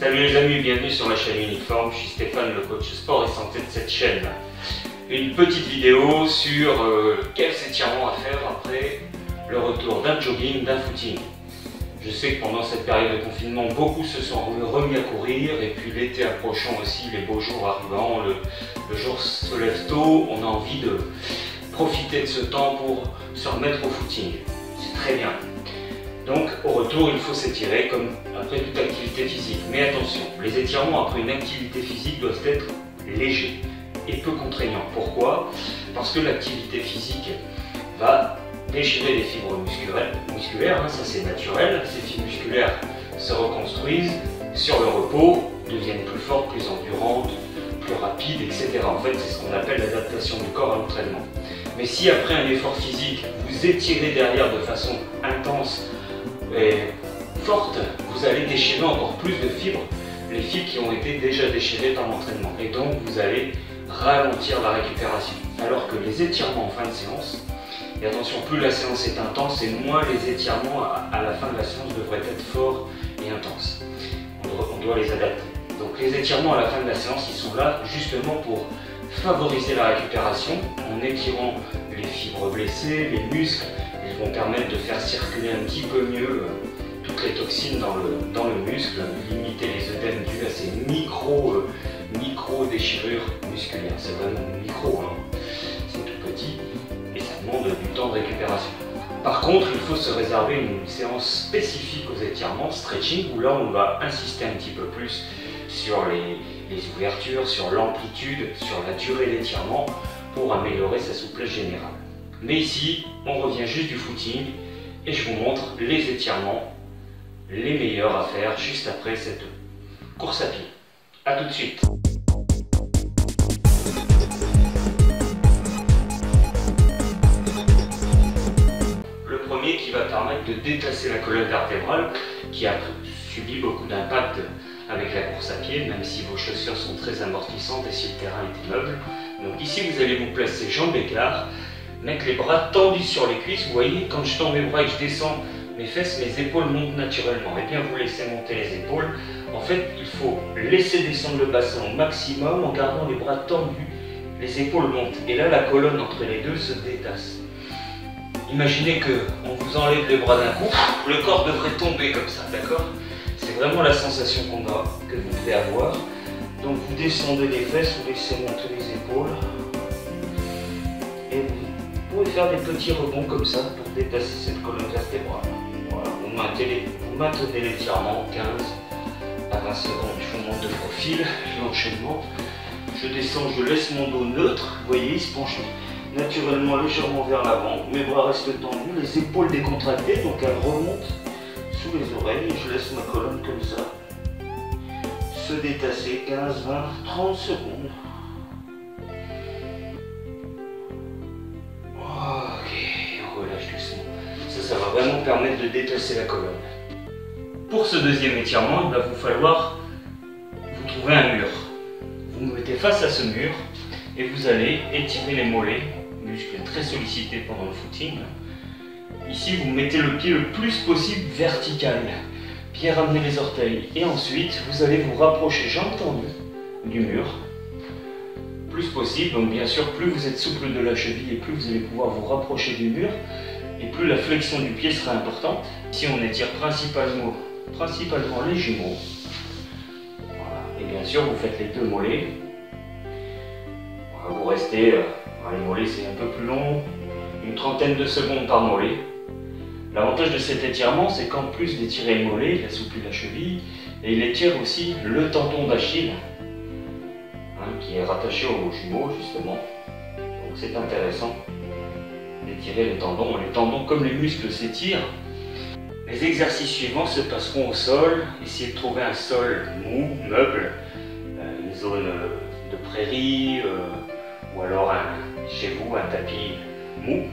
Salut les amis, bienvenue sur ma chaîne Uniforme, je suis Stéphane, le coach sport et santé de cette chaîne. Une petite vidéo sur quels étirements à faire après le retour d'un jogging, d'un footing. Je sais que pendant cette période de confinement, beaucoup se sont remis à courir et puis l'été approchant aussi, les beaux jours arrivant, le jour se lève tôt, on a envie de profiter de ce temps pour se remettre au footing. C'est très bien. Donc au retour, il faut s'étirer comme après toute activité physique. Mais attention, les étirements après une activité physique doivent être légers et peu contraignants. Pourquoi? Parce que l'activité physique va déchirer les fibres musculaires, ça c'est naturel. Ces fibres musculaires se reconstruisent sur le repos, deviennent plus fortes, plus endurantes, plus rapides, etc. En fait, c'est ce qu'on appelle l'adaptation du corps à l'entraînement. Mais si après un effort physique, vous étirez derrière de façon intense et forte, vous allez déchirer encore plus de fibres, les fibres qui ont été déjà déchirées par l'entraînement. Et donc, vous allez ralentir la récupération. Alors que les étirements en fin de séance, et attention, plus la séance est intense et moins les étirements à la fin de la séance devraient être forts et intenses. On doit les adapter. Donc les étirements à la fin de la séance, ils sont là justement pour favoriser la récupération en étirant les fibres blessées, les muscles. Ils vont permettre de faire circuler un petit peu mieux toutes les toxines dans le muscle, limiter les œdèmes dus à ces micro déchirures musculaires. C'est vraiment micro, c'est tout petit et ça demande du temps de récupération. Par contre, il faut se réserver une séance spécifique aux étirements, stretching, où là on va insister un petit peu plus sur les ouvertures, sur l'amplitude, sur la durée d'étirement pour améliorer sa souplesse générale. Mais ici, on revient juste du footing et je vous montre les étirements les meilleurs à faire juste après cette course à pied. A tout de suite. Le premier qui va permettre de détasser la colonne vertébrale qui a subi beaucoup d'impact avec la course à pied, même si vos chaussures sont très amortissantes et si le terrain est immeuble. Donc ici, vous allez vous placer jambes écartes, mettre les bras tendus sur les cuisses. Vous voyez, quand je tends mes bras et que je descends mes fesses, mes épaules montent naturellement. Et bien, vous laissez monter les épaules. En fait, il faut laisser descendre le bassin au maximum en gardant les bras tendus. Les épaules montent. Et là, la colonne entre les deux se détasse. Imaginez qu'on vous enlève les bras d'un coup, le corps devrait tomber comme ça, d'accord? C'est vraiment la sensation que vous devez avoir. Donc vous descendez les fesses, vous laissez monter les épaules. Et vous pouvez faire des petits rebonds comme ça pour détasser cette colonne vertébrale. Voilà, vous maintenez l'étirement 15 à 20 secondes. Je vous montre de profil, l'enchaînement. Je descends, je laisse mon dos neutre. Vous voyez, il se penche naturellement légèrement vers l'avant. Mes bras restent tendus, les épaules décontractées, donc elles remontent sous les oreilles et je laisse ma colonne comme ça se détasser 15, 20, 30 secondes. Ok, on relâche doucement. Ça va vraiment permettre de détasser la colonne. Pour ce deuxième étirement, il va vous falloir vous trouver un mur. Vous vous mettez face à ce mur et vous allez étirer les mollets, muscles très sollicités pendant le footing. Ici, vous mettez le pied le plus possible vertical, bien ramener les orteils. Et ensuite, vous allez vous rapprocher jambes tendues du mur, plus possible. Donc bien sûr, plus vous êtes souple de la cheville et plus vous allez pouvoir vous rapprocher du mur, et plus la flexion du pied sera importante. Ici, on étire principalement les jumeaux. Voilà. Et bien sûr, vous faites les deux mollets. Voilà, vous restez, les mollets c'est un peu plus long, une trentaine de secondes par mollet. L'avantage de cet étirement, c'est qu'en plus d'étirer le mollet, il assouplit la cheville et il étire aussi le tendon d'Achille, qui est rattaché aux jumeaux justement. Donc c'est intéressant d'étirer les tendons. Les tendons, comme les muscles, s'étirent. Les exercices suivants se passeront au sol. Essayez de trouver un sol mou, meuble, une zone de prairie ou alors chez vous un tapis mou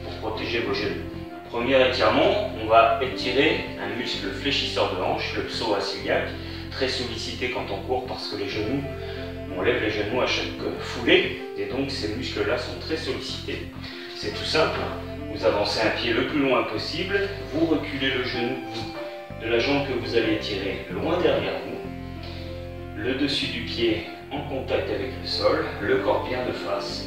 pour protéger vos genoux. Premier étirement, on va étirer un muscle fléchisseur de hanche, le psoas-iliaque, très sollicité quand on court parce que les genoux, on lève les genoux à chaque foulée et donc ces muscles-là sont très sollicités. C'est tout simple, vous avancez un pied le plus loin possible, vous reculez le genou de la jambe que vous allez étirer loin derrière vous le dessus du pied en contact avec le sol, le corps bien de face.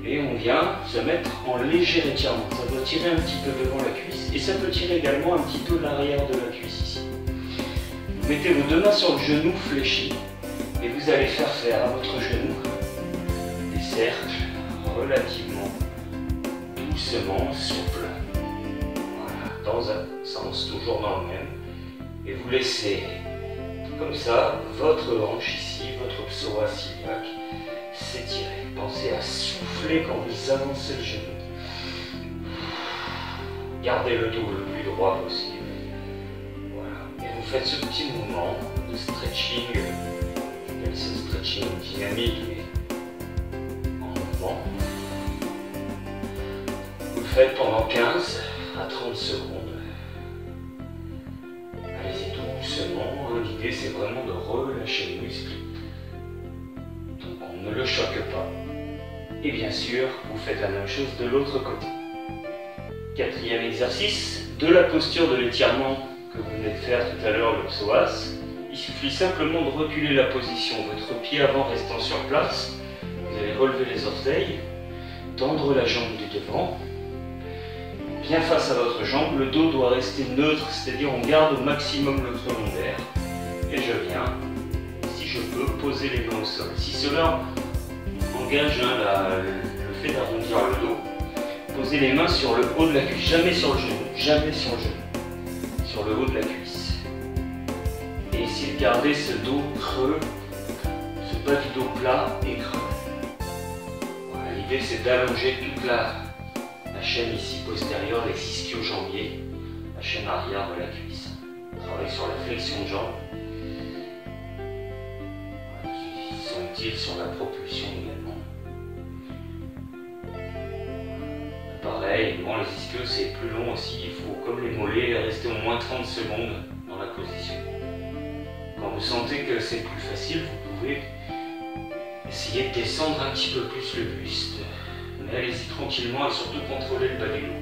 Et on vient se mettre en léger étirement. Ça doit tirer un petit peu devant la cuisse et ça peut tirer également un petit peu l'arrière de la cuisse ici. Vous mettez vos deux mains sur le genou fléchi et vous allez faire à votre genou des cercles relativement doucement souples. Voilà, dans un sens, toujours dans le même. Et vous laissez comme ça votre hanche ici, votre psoas iliaque s'étirer. Pensez à souffler quand vous avancez le genou. Gardez le dos le plus droit possible. Voilà. Et vous faites ce petit mouvement de stretching. C'est un stretching dynamique, mais en mouvement. Vous le faites pendant 15 à 30 secondes. Allez-y doucement. L'idée, c'est vraiment de relâcher le muscle. Donc on ne le choque pas. Et bien sûr, vous faites la même chose de l'autre côté. Quatrième exercice, de la posture de l'étirement que vous venez de faire tout à l'heure, le psoas. Il suffit simplement de reculer la position, votre pied avant restant sur place. Vous allez relever les orteils, tendre la jambe du devant, bien face à votre jambe. Le dos doit rester neutre, c'est-à-dire on garde au maximum notre longueur. Et je viens, si je peux, poser les mains au sol. Si cela engage le fait d'arrondir le dos, posez les mains sur le haut de la cuisse, jamais sur le genou, jamais sur le genou, sur le haut de la cuisse. Et essayez de garder ce dos creux, ce bas du dos plat et creux. Voilà, l'idée c'est d'allonger toute la chaîne ici postérieure, les ischio-jambiers, la chaîne arrière de la cuisse. On travaille sur la flexion de jambe. Ils sont utiles sur la propulsion également. Pareil, bon, les ischios c'est plus long aussi, il faut comme les mollets rester au moins 30 secondes dans la position. Quand vous sentez que c'est plus facile, vous pouvez essayer de descendre un petit peu plus le buste. Mais allez-y tranquillement et surtout contrôlez le bas du dos.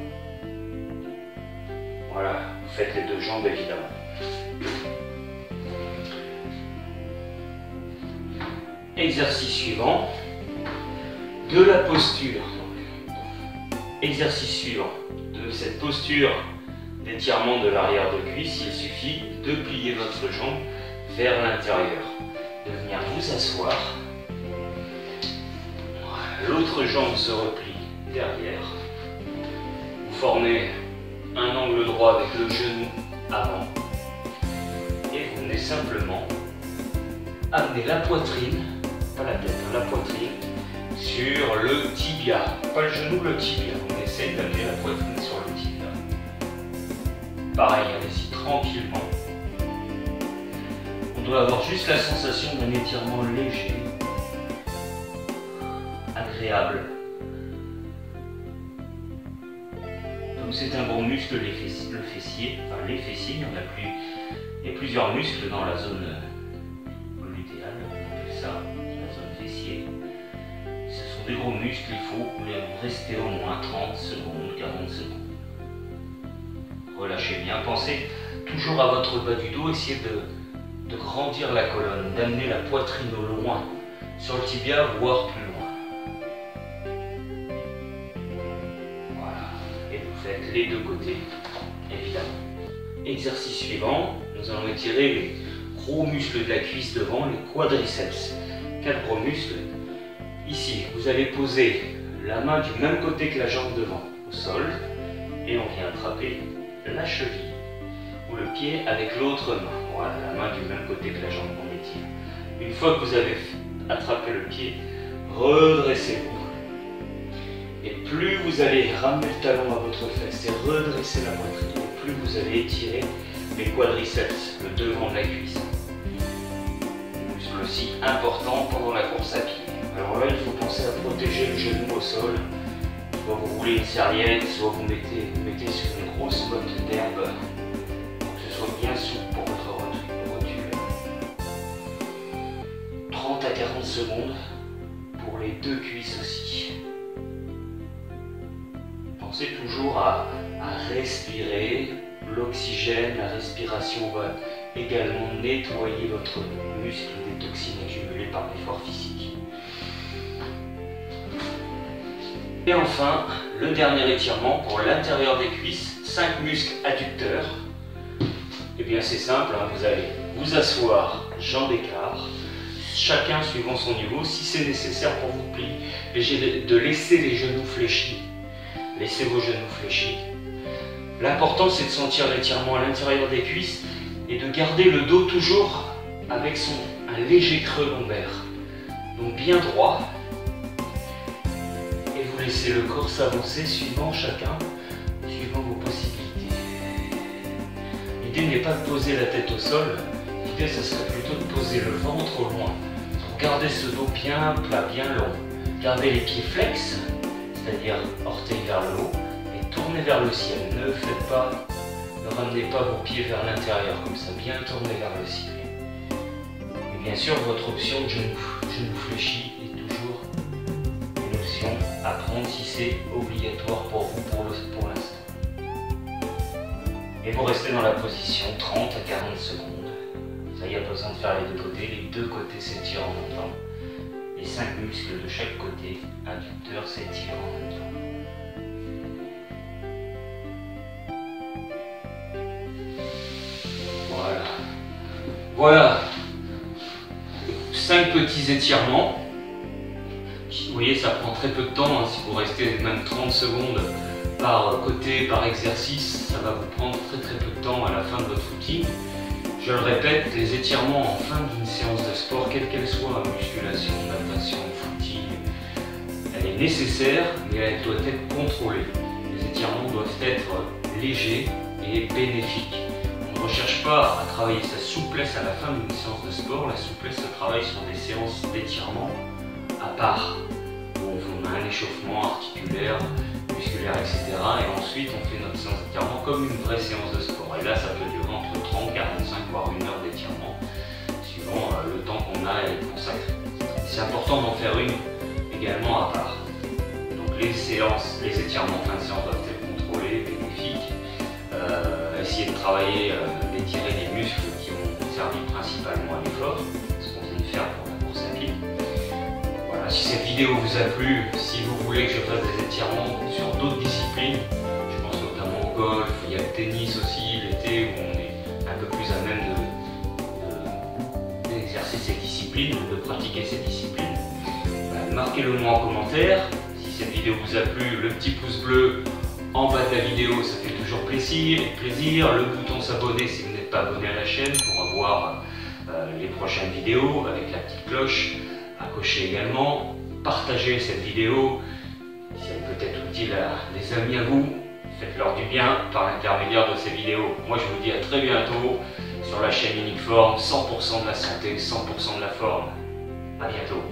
Voilà, vous faites les deux jambes évidemment. Exercice suivant, de la posture. Exercice suivant, de cette posture d'étirement de l'arrière de cuisse, il suffit de plier votre jambe vers l'intérieur, de venir vous asseoir. L'autre jambe se replie derrière. Vous formez un angle droit avec le genou avant. Et vous venez simplement amener la poitrine, pas la tête, la poitrine, sur le tibia. Pas le genou, le tibia. On essaie d'amener la poitrine sur le tibia. Pareil, allez-y tranquillement. On doit avoir juste la sensation d'un étirement léger, agréable. Comme c'est un gros muscle, le fessier, enfin les fessiers, il y a plusieurs muscles dans la zone glutéale, on appelle ça la zone fessier. Ce sont des gros muscles, il faut les rester au moins 30 secondes, 40 secondes. Relâchez bien, pensez toujours à votre bas du dos, essayez de grandir la colonne, d'amener la poitrine au loin, sur le tibia, voire plus loin. Voilà, et vous faites les deux côtés, évidemment. Exercice suivant, nous allons étirer les gros muscles de la cuisse devant, les quadriceps. Quels gros muscles? Ici, vous allez poser la main du même côté que la jambe devant, au sol, et on vient attraper la cheville ou le pied avec l'autre main. Voilà, la main du même côté que la jambe qu'on étire. Une fois que vous avez attrapé le pied, redressez-vous. Et plus vous allez ramener le talon à votre fesse et redresser la poitrine, et plus vous allez étirer les quadriceps, le devant de la cuisse. Muscle aussi important pendant la course à pied. Alors là, il faut penser à protéger le genou au sol. Soit vous roulez une serviette, soit vous mettez sur une grosse botte d'herbe pour que ce soit bien souple pour votre rotule. 30 à 40 secondes pour les deux cuisses aussi. Pensez toujours à respirer. L'oxygène, la respiration va également nettoyer votre muscle des toxines accumulées par l'effort physique. Et enfin, le dernier étirement pour l'intérieur des cuisses, 5 muscles adducteurs. Et bien c'est simple, hein, vous allez vous asseoir, jambes écart, chacun suivant son niveau, si c'est nécessaire pour vous plier, de laisser les genoux fléchis. Laissez vos genoux fléchis. L'important c'est de sentir l'étirement à l'intérieur des cuisses et de garder le dos toujours avec un léger creux lombaire. Donc bien droit. Et vous laissez le corps s'avancer suivant chacun, suivant vos possibilités. L'idée n'est pas de poser la tête au sol, l'idée ce serait plutôt de poser le ventre au loin. Pour garder ce dos bien plat, bien long. Gardez les pieds flex, c'est-à-dire orteils vers le haut, et tournez vers le ciel. Ne ramenez pas vos pieds vers l'intérieur, comme ça, bien tournez vers le ciel. Et bien sûr, votre option de genou fléchi est toujours une option à prendre si c'est obligatoire pour vous pour l'instant. Et vous restez dans la position 30 à 40 secondes. Ça, il n'y a pas besoin de faire les deux côtés s'étirent en même temps. Les 5 muscles de chaque côté adducteur s'étirent en même temps. Voilà, 5 petits étirements. Vous voyez, ça prend très peu de temps, hein. Si vous restez même 30 secondes par côté, par exercice, ça va vous prendre très peu de temps à la fin de votre footing. Je le répète, les étirements en fin d'une séance de sport, quelle qu'elle soit, musculation, natation, footing, elle est nécessaire, mais elle doit être contrôlée. Les étirements doivent être légers et bénéfiques. On ne recherche pas à travailler sa souplesse à la fin d'une séance de sport. La souplesse se travaille sur des séances d'étirement à part. Donc on a un échauffement articulaire, musculaire, etc. Et ensuite on fait notre séance d'étirement comme une vraie séance de sport. Et là ça peut durer entre 30, 45 voire 1 heure d'étirement, suivant le temps qu'on a à y consacrer. C'est important d'en faire une également à part. Donc les étirements en fin de séance doivent être contrôlés, bénéfiques. Essayer de travailler, d'étirer les muscles qui ont servi principalement à l'effort, ce qu'on vient de faire pour la course à pied. Voilà, si cette vidéo vous a plu, si vous voulez que je fasse des étirements sur d'autres disciplines, je pense notamment au golf, il y a le tennis aussi, l'été où on est un peu plus à même d'exercer ces disciplines, de pratiquer ces disciplines. Marquez-le moi en commentaire. Si cette vidéo vous a plu, le petit pouce bleu en bas de la vidéo, ça fait toujours plaisir. Le bouton s'abonner si vous n'êtes pas abonné à la chaîne pour avoir les prochaines vidéos avec la petite cloche à cocher également. Partagez cette vidéo si elle peut être utile à des amis à vous. Faites-leur du bien par l'intermédiaire de ces vidéos. Moi je vous dis à très bientôt sur la chaîne Unique Forme, 100% de la santé, 100% de la forme. À bientôt.